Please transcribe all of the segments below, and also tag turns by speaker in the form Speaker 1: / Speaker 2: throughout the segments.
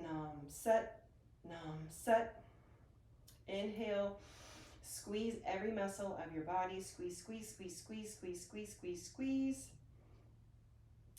Speaker 1: Namaste, namaste. Inhale, squeeze every muscle of your body. Squeeze, squeeze, squeeze, squeeze, squeeze, squeeze, squeeze, squeeze.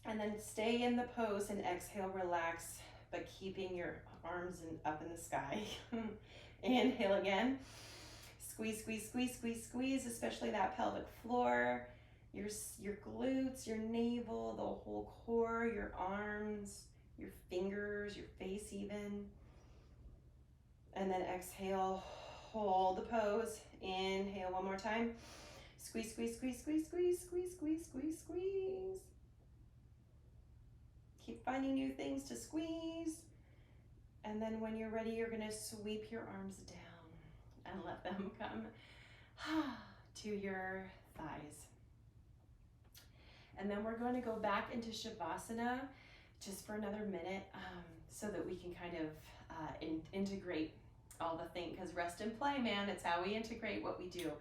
Speaker 1: And then stay in the pose and exhale, relax, but keeping your arms up in the sky. Inhale again. Squeeze, squeeze, squeeze, squeeze, squeeze, especially that pelvic floor, your glutes, your navel, the whole core, your arms, your fingers, your face even. And then exhale, hold the pose. Inhale one more time. Squeeze, squeeze, squeeze, squeeze, squeeze, squeeze, squeeze, squeeze, squeeze. Keep finding new things to squeeze. And then when you're ready, you're gonna sweep your arms down and let them come to your thighs. And then we're going to go back into Shavasana just for another minute so that we can kind of integrate all the things, because rest and play, man, it's how we integrate what we do.